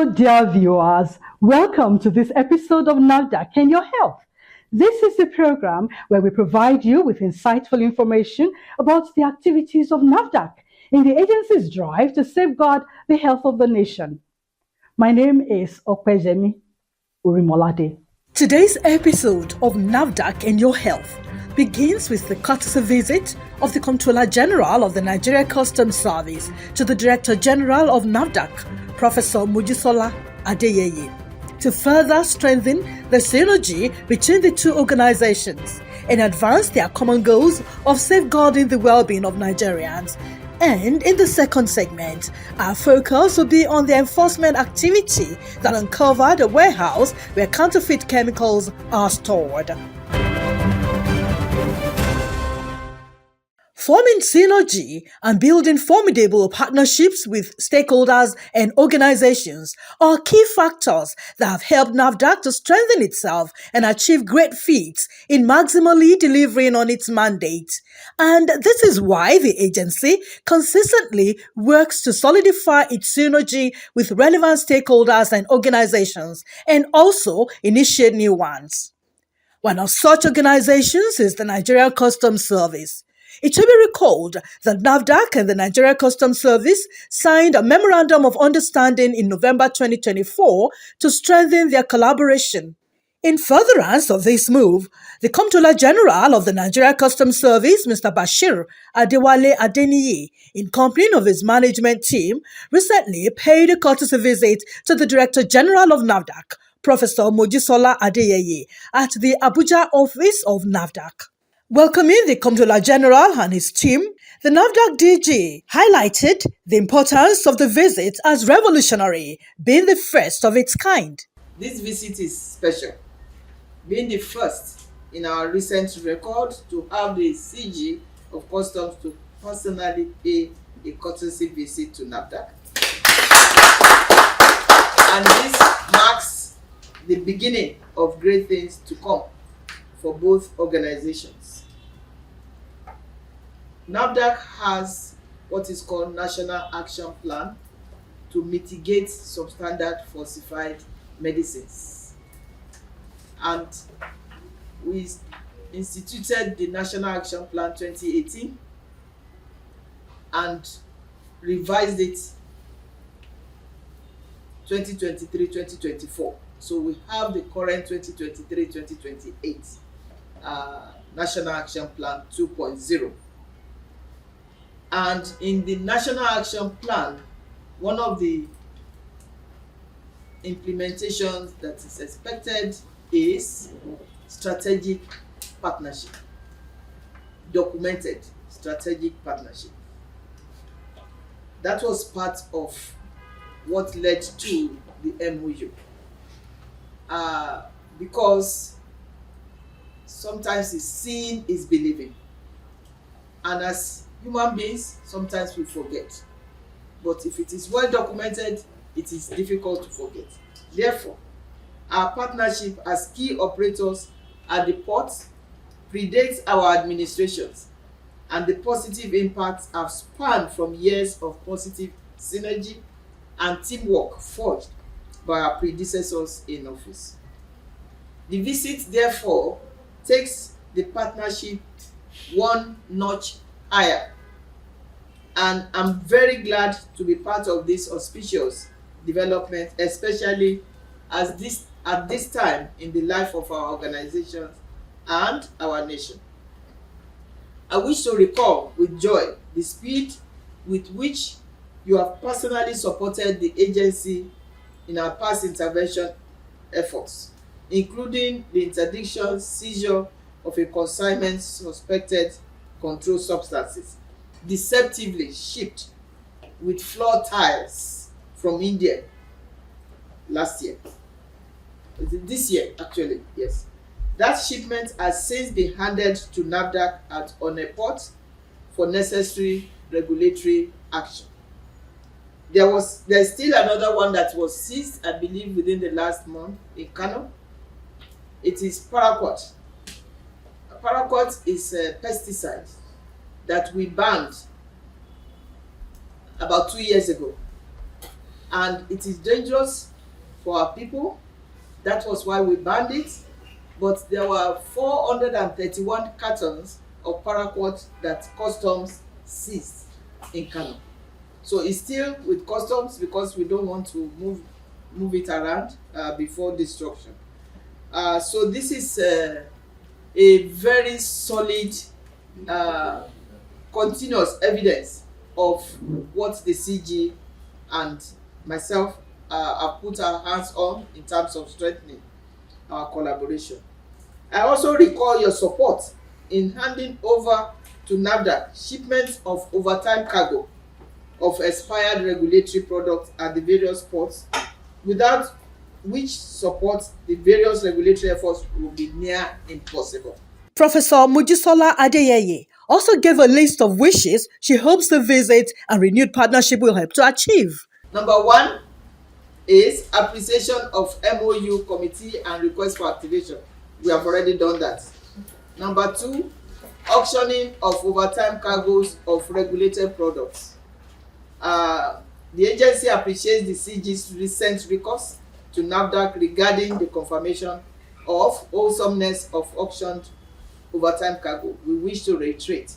Hello, dear viewers. Welcome to this episode of NAFDAC and Your Health. This is the program where we provide you with insightful information about the activities of NAFDAC in the agency's drive to safeguard the health of the nation. My name is Opejemi Urimolade. Today's episode of NAFDAC and Your Health begins with the courtesy visit of the Comptroller-General of the Nigeria Customs Service to the Director-General of NAFDAC, Professor Mojisola Adeyeye, to further strengthen the synergy between the two organizations and advance their common goals of safeguarding the well-being of Nigerians. And in the second segment, our focus will be on the enforcement activity that uncovered a warehouse where counterfeit chemicals are stored. Forming synergy and building formidable partnerships with stakeholders and organizations are key factors that have helped NAFDAC to strengthen itself and achieve great feats in maximally delivering on its mandate. And this is why the agency consistently works to solidify its synergy with relevant stakeholders and organizations and also initiate new ones. One of such organizations is the Nigeria Customs Service. It should be recalled that NAFDAC and the Nigeria Customs Service signed a Memorandum of Understanding in November 2024 to strengthen their collaboration. In furtherance of this move, the Comptroller-General of the Nigeria Customs Service, Mr. Bashir, Adewale, Adeniyi, in company of his management team, recently paid a courtesy visit to the Director-General of NAFDAC, Professor Mojisola Adeyeye, at the Abuja office of NAFDAC. Welcoming the Comptroller-General and his team, the NAFDAC DG highlighted the importance of the visit as revolutionary, being the first of its kind. This visit is special, being the first in our recent record to have the CG of Customs to personally pay a courtesy visit to NAFDAC. And this marks the beginning of great things to come for both organizations. NAFDAC has what is called National Action Plan to mitigate substandard falsified medicines. And we instituted the National Action Plan 2018 and revised it 2023-2024. So we have the current 2023-2028 National Action Plan 2.0. And in the National Action Plan, one of the implementations that is expected is strategic partnership, documented strategic partnership. That was part of what led to the MOU. Because sometimes seeing is believing. And as human beings, sometimes we forget. But if it is well documented, it is difficult to forget. Therefore, our partnership as key operators at the ports predates our administrations, and the positive impacts have spanned from years of positive synergy and teamwork forged by our predecessors in office. The visit, therefore, takes the partnership one notch higher, and I'm very glad to be part of this auspicious development, especially at this time in the life of our organization and our nation. I wish to recall with joy the speed with which you have personally supported the agency in our past intervention efforts, including the interdiction, seizure of a consignment suspected controlled substances, deceptively shipped with floor tiles from India last year. This year, actually, yes. That shipment has since been handed to NAFDAC at Oneport for necessary regulatory action. There's still another one that was seized, I believe, within the last month in Kano. It is paraquat. Paraquat is a pesticide that we banned about 2 years ago, and it is dangerous for our people. That was why we banned it. But there were 431 cartons of paraquat that customs seized in Kano. So it's still with customs because we don't want to move it around before destruction. So this is a very solid continuous evidence of what the CG and myself have put our hands on in terms of strengthening our collaboration. I also recall your support in handing over to NAFDAC shipments of overtime cargo of expired regulatory products at the various ports, without which support the various regulatory efforts would be near impossible. Professor Mojisola Adeyeye also gave a list of wishes she hopes the visit and renewed partnership will help to achieve. Number one is appreciation of MOU committee and request for activation. We have already done that. Number two, auctioning of overtime cargoes of regulated products. The agency appreciates the CG's recent recourse to NAFDAC regarding the confirmation of wholesomeness of auctioned overtime cargo. We wish to reiterate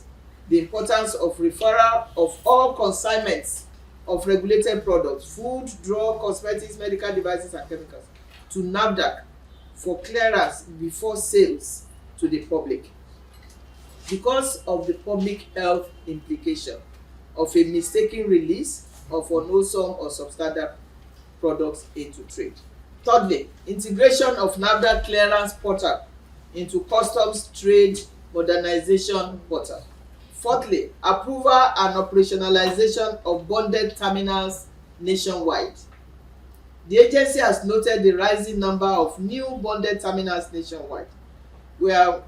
the importance of referral of all consignments of regulated products, food, drug, cosmetics, medical devices, and chemicals to NAFDAC for clearance before sales to the public. Because of the public health implication of a mistaken release of unwholesome or substandard products into trade. Thirdly, integration of NAFDAC clearance portal into customs trade modernization portal. Fourthly, approval and operationalization of bonded terminals nationwide. The agency has noted the rising number of new bonded terminals nationwide. We are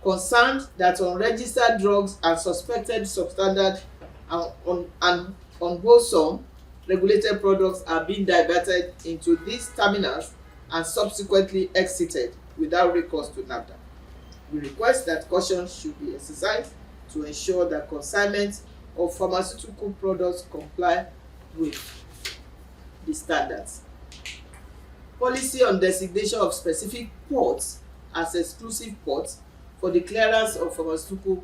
concerned that unregistered drugs and suspected substandard and unwholesome regulated products are being diverted into these terminals and subsequently exited without recourse to NAFDAC. We request that caution should be exercised to ensure that consignment of pharmaceutical products comply with the standards. Policy on designation of specific ports as exclusive ports for the clearance of pharmaceutical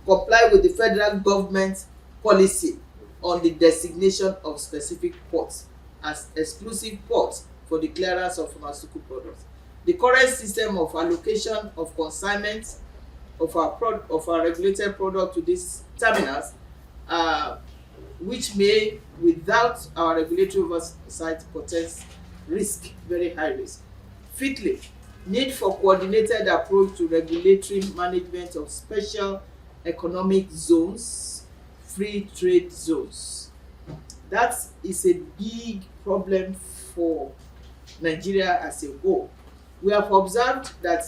comply with the federal government policy on the designation of specific ports as exclusive ports for the clearance of pharmaceutical products. The current system of allocation of consignments of our regulated product to these terminals, which may, without our regulatory oversight, poses risk, very high risk. Fifthly, need for coordinated approach to regulatory management of special economic zones, free trade zones. That is a big problem for Nigeria as a whole. We have observed that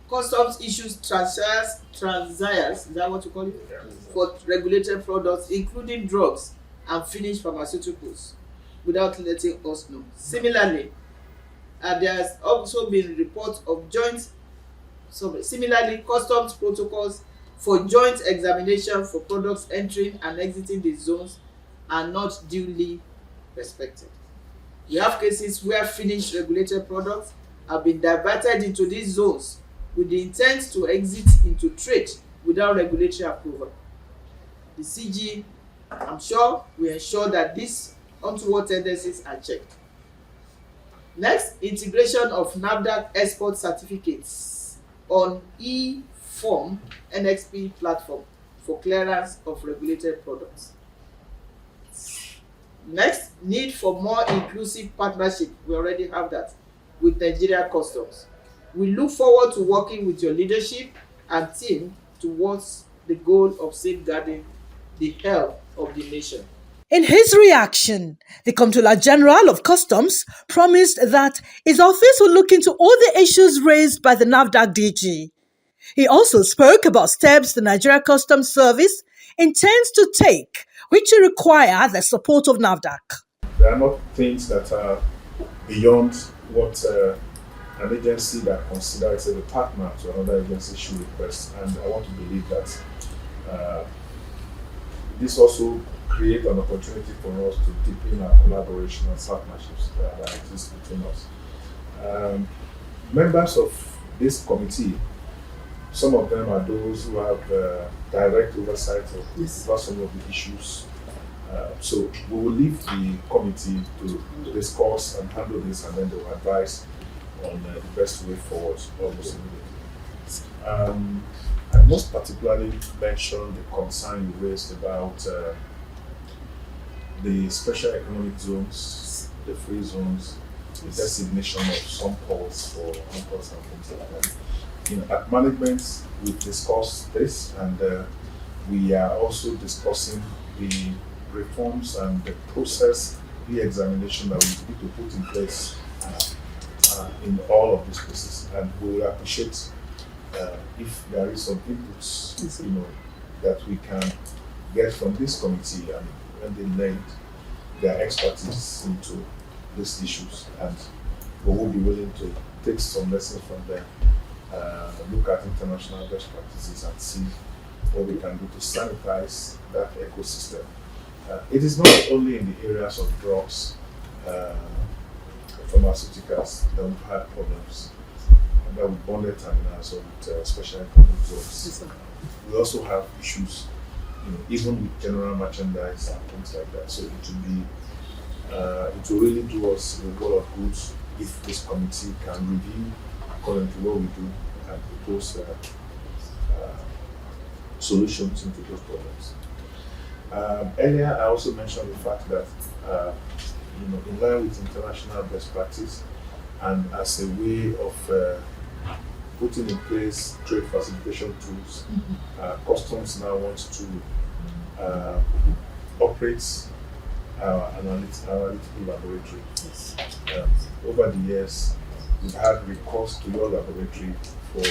customs issues transires, is that what you call it? Yeah. For regulated products, including drugs and finished pharmaceuticals, without letting us know. Similarly, there has also been reports of similarly, customs protocols for joint examination for products entering and exiting the zones are not duly respected. We have cases where finished regulated products have been diverted into these zones with the intent to exit into trade without regulatory approval. The CG, I'm sure, will ensure that these untoward tendencies are checked. Next, integration of NAFDAC export certificates on e-form NXP platform for clearance of regulated products. Next, need for more inclusive partnership, we already have that, with Nigeria Customs. We look forward to working with your leadership and team towards the goal of safeguarding the health of the nation. In his reaction, the Comptroller-General of Customs promised that his office will look into all the issues raised by the NAFDAC DG. He also spoke about steps the Nigeria Customs Service intends to take, which will require the support of NAFDAC. There are not things that are beyond what an agency that considers a partner to another agency should request, and I want to believe that this also creates an opportunity for us to deepen our collaboration and partnerships that exist between us. Members of this committee, some of them are those who have direct oversight of some of the issues. So we will leave the committee to discuss and handle this, and then they will advise on the best way forward almost immediately. I most particularly mention the concern you raised about the special economic zones, the free zones, the designation of some ports for imports and things like that. At management, we've discussed this, and we are also discussing the reforms and the process re-examination that we need to put in place in all of these places. And we will appreciate if there is some inputs, that we can get from this committee, and when they lend their expertise into these issues, and we will be willing to take some lessons from them, look at international best practices, and see what we can do to sanitize that ecosystem. It is not only in the areas of drugs, pharmaceuticals that we've had problems, and that with bonded terminals or with special economic zones. We also have issues, even with general merchandise and things like that. So it will really do us a lot of good if this committee can review currently what we do and propose solutions into those problems. Earlier, I also mentioned the fact that, in line with international best practice and as a way of putting in place trade facilitation tools, customs now wants to operate our analytical laboratory. Over the years, we've had recourse to your laboratory for,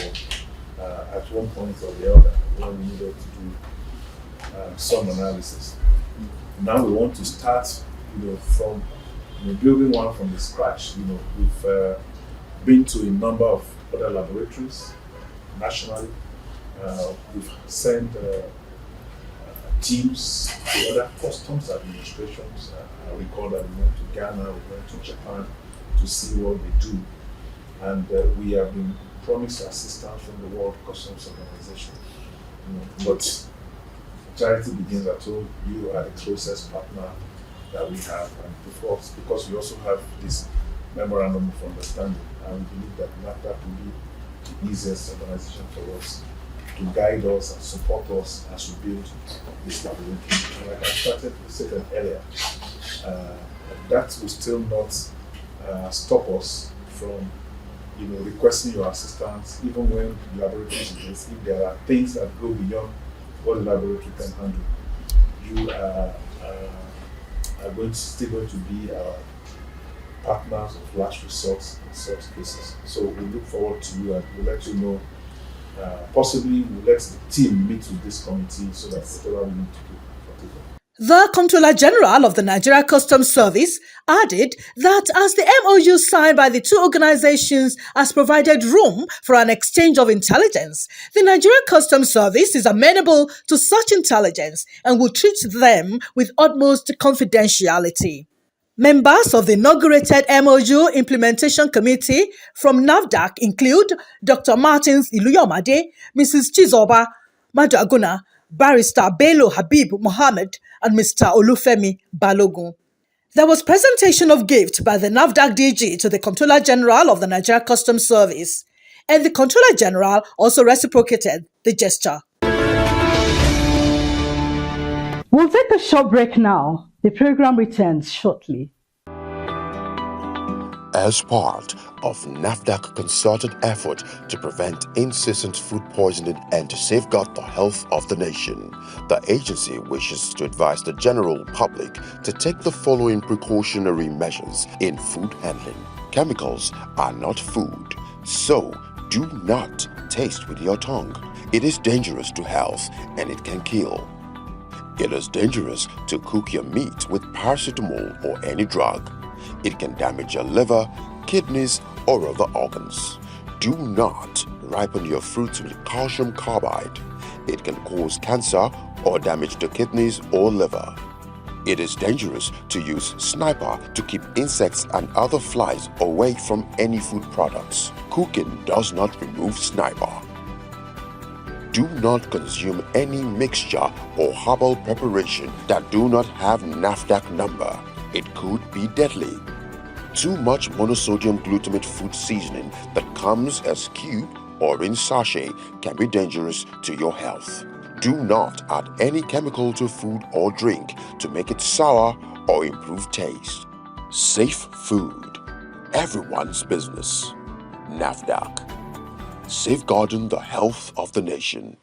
at one point or the other, when we needed to do some analysis. Now we want to start, from building one from the scratch. We've been to a number of other laboratories nationally. We've sent teams to other customs administrations. I recall that we went to Ghana, we went to Japan to see what they do, and we have been promised assistance from the World Customs Organization. But charity begins at home. You are the closest partner that we have, and because we also have this memorandum of understanding, and we believe that NAFDAC will be the easiest organization for us to guide us and support us as we build this laboratory. And like I started to say that earlier, that will still not stop us from requesting your assistance, even when the laboratory is if there are things that go beyond what the laboratory can handle. You are still going to be our partners of last resort in such cases. So we look forward to you, and we'll let you know. Possibly we'll let the team meet with this committee so that whatever we need to do. The Comptroller-General of the Nigeria Customs Service added that as the MOU signed by the two organizations has provided room for an exchange of intelligence, the Nigeria Customs Service is amenable to such intelligence and will treat them with utmost confidentiality. Members of the inaugurated MOU Implementation Committee from NAFDAC include Dr. Martins Iluyomade, Mrs. Chizoba Madaguna, Barrister Bello Habib Mohammed, and Mr. Olufemi Balogun. There was presentation of gift by the NAFDAC DG to the Comptroller-General of the Nigeria Customs Service, and the Comptroller-General also reciprocated the gesture. We'll take a short break now. The program returns shortly. As part of NAFDAC concerted effort to prevent incessant food poisoning and to safeguard the health of the nation, the agency wishes to advise the general public to take the following precautionary measures in food handling. Chemicals are not food, so do not taste with your tongue. It is dangerous to health and it can kill. It is dangerous to cook your meat with paracetamol or any drug. It can damage your liver, kidneys, or other organs. Do not ripen your fruits with calcium carbide. It can cause cancer or damage to kidneys or liver. It is dangerous to use sniper to keep insects and other flies away from any food products. Cooking does not remove sniper. Do not consume any mixture or herbal preparation that do not have NAFDAC number. It could be deadly. Too much monosodium glutamate food seasoning that comes as cube or in sachet can be dangerous to your health. Do not add any chemical to food or drink to make it sour or improve taste. Safe food. Everyone's business. NAFDAC. Safeguarding the health of the nation.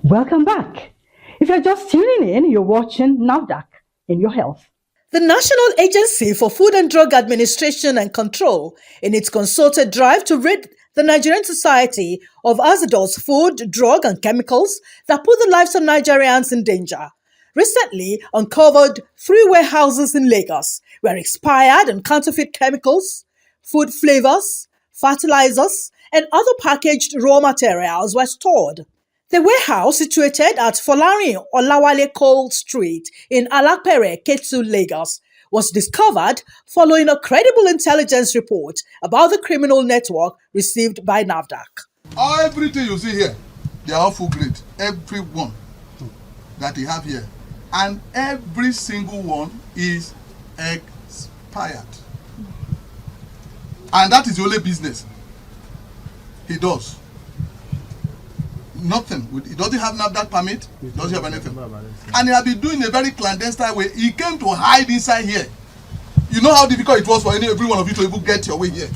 Welcome back. If you're just tuning in, you're watching NAFDAC in your health. The National Agency for Food and Drug Administration and Control, in its concerted drive to rid the Nigerian society of hazardous food, drug, and chemicals that put the lives of Nigerians in danger, recently uncovered 3 warehouses in Lagos where expired and counterfeit chemicals, food flavors, fertilizers, and other packaged raw materials were stored. The warehouse, situated at Folarin Olawale Cole Street in Alapere, Ketu, Lagos, was discovered following a credible intelligence report about the criminal network received by NAFDAC. Everything you see here, they are all full grade. Every one that you have here. And every single one is expired. And that is the only business he does. Nothing. He doesn't have NAFDAC permit. He doesn't have anything. And he has been doing a very clandestine way. He came to hide inside here. You know how difficult it was for every one of you to even get your way here.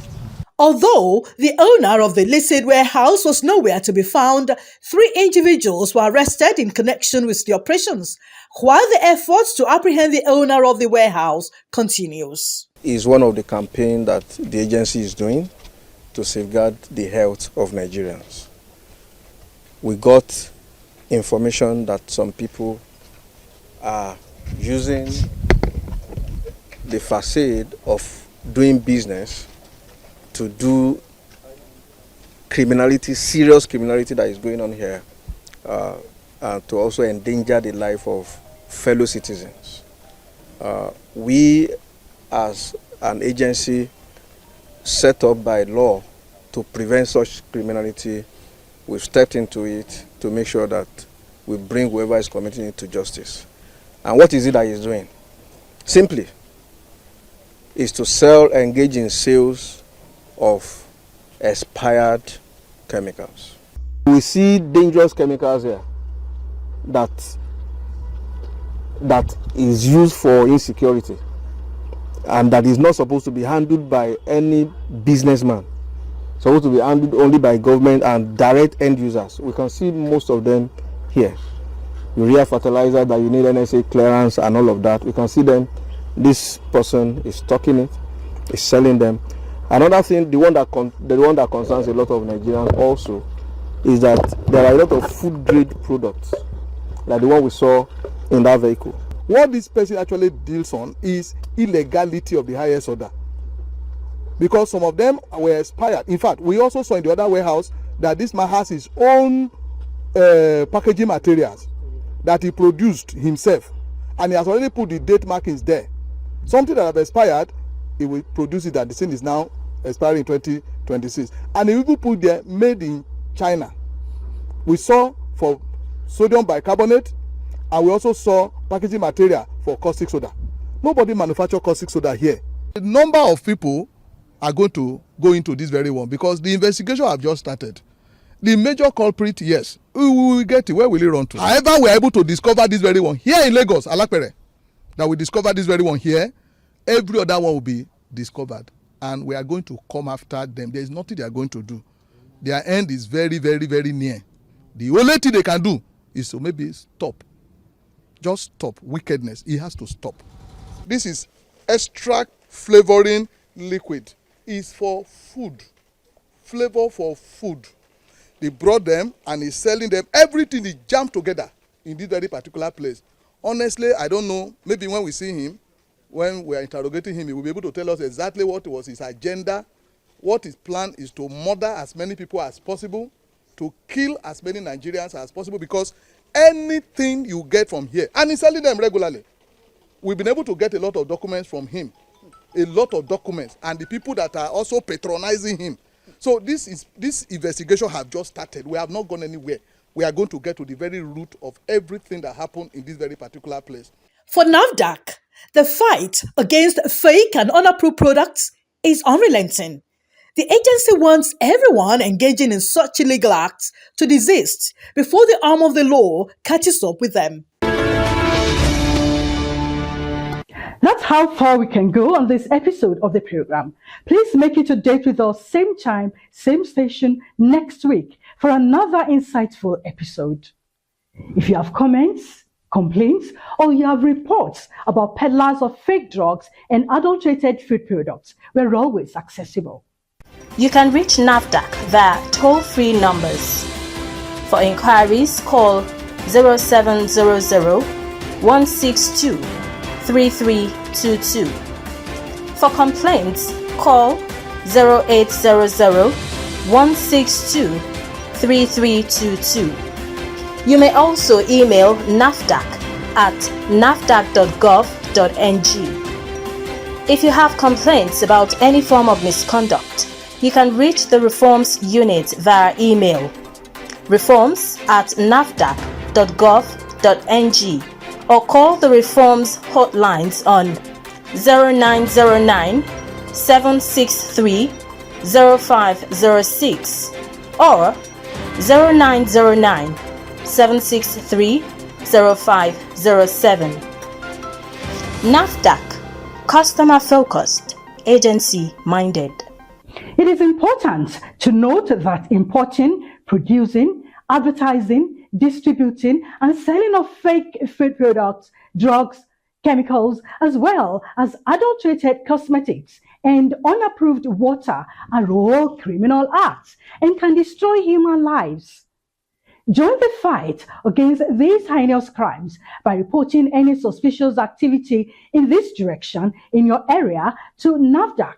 Although the owner of the illicit warehouse was nowhere to be found, 3 individuals were arrested in connection with the operations, while the efforts to apprehend the owner of the warehouse continues. Is one of the campaigns that the agency is doing to safeguard the health of Nigerians. We got information that some people are using the facade of doing business to do criminality, serious criminality that is going on here, and to also endanger the life of fellow citizens. We, as an agency set up by law to prevent such criminality, we've stepped into it to make sure that we bring whoever is committing it to justice. And what is it that he's doing? Simply, is to engage in sales of expired chemicals. We see dangerous chemicals here that is used for insecurity and that is not supposed to be handled by any businessman. Supposed to be handled only by government and direct end users. We can see most of them here. Urea fertilizer that you need NSA clearance and all of that. We can see them. This person is stocking it, is selling them. Another thing, the one that concerns a lot of Nigerians also, is that there are a lot of food grade products, like the one we saw in that vehicle. What this person actually deals on is illegality of the highest order. Because some of them were expired. In fact, we also saw in the other warehouse that this man has his own packaging materials that he produced himself. And he has already put the date markings there. Something that have expired, he will produce it, and the thing is now expiring in 2026. And he will put there, made in China. We saw for sodium bicarbonate, and we also saw packaging material for caustic soda. Nobody manufactures caustic soda here. The number of people are going to go into this very one because the investigation have just started. The major culprit, yes, we will get it. Where will it run to? However, we are able to discover this very one here in Lagos, Alapere, that we discover this very one here. Every other one will be discovered, and we are going to come after them. There is nothing they are going to do. Their end is very, very, very near. The only thing they can do is to maybe stop. Just stop wickedness. It has to stop. This is extract flavoring liquid. It's for food. Flavor for food. They brought them and he's selling them. Everything is jammed together in this very particular place. Honestly, I don't know. Maybe when we see him, when we are interrogating him, he will be able to tell us exactly what was his agenda. What his plan is to murder as many people as possible to kill as many Nigerians as possible, because anything you get from here, and he's selling them regularly. We've been able to get a lot of documents from him, a lot of documents, and the people that are also patronizing him. So this investigation have just started. We have not gone anywhere. We are going to get to the very root of everything that happened in this very particular place. For NAFDAC, the fight against fake and unapproved products is unrelenting. The agency wants everyone engaging in such illegal acts to desist before the arm of the law catches up with them. That's how far we can go on this episode of the program. Please make it a date with us, same time, same station, next week for another insightful episode. If you have comments, complaints, or you have reports about peddlers of fake drugs and adulterated food products, we're always accessible. You can reach NAFDAC via toll-free numbers. For inquiries, call 0700 162 3322. For complaints, call 0800 162 3322. You may also email NAFDAC at nafdac.gov.ng. If you have complaints about any form of misconduct, you can reach the Reforms Unit via email, reforms@nafdac.gov.ng, or call the Reforms hotlines on 0909 763 0506 or 0909 763 0507. NAFDAC, customer focused, agency minded. It is important to note that importing, producing, advertising, distributing, and selling of fake food products, drugs, chemicals, as well as adulterated cosmetics and unapproved water are all criminal acts and can destroy human lives. Join the fight against these heinous crimes by reporting any suspicious activity in this direction in your area to NAFDAC.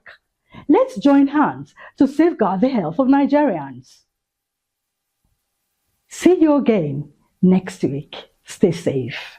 Let's join hands to safeguard the health of Nigerians. See you again next week. Stay safe.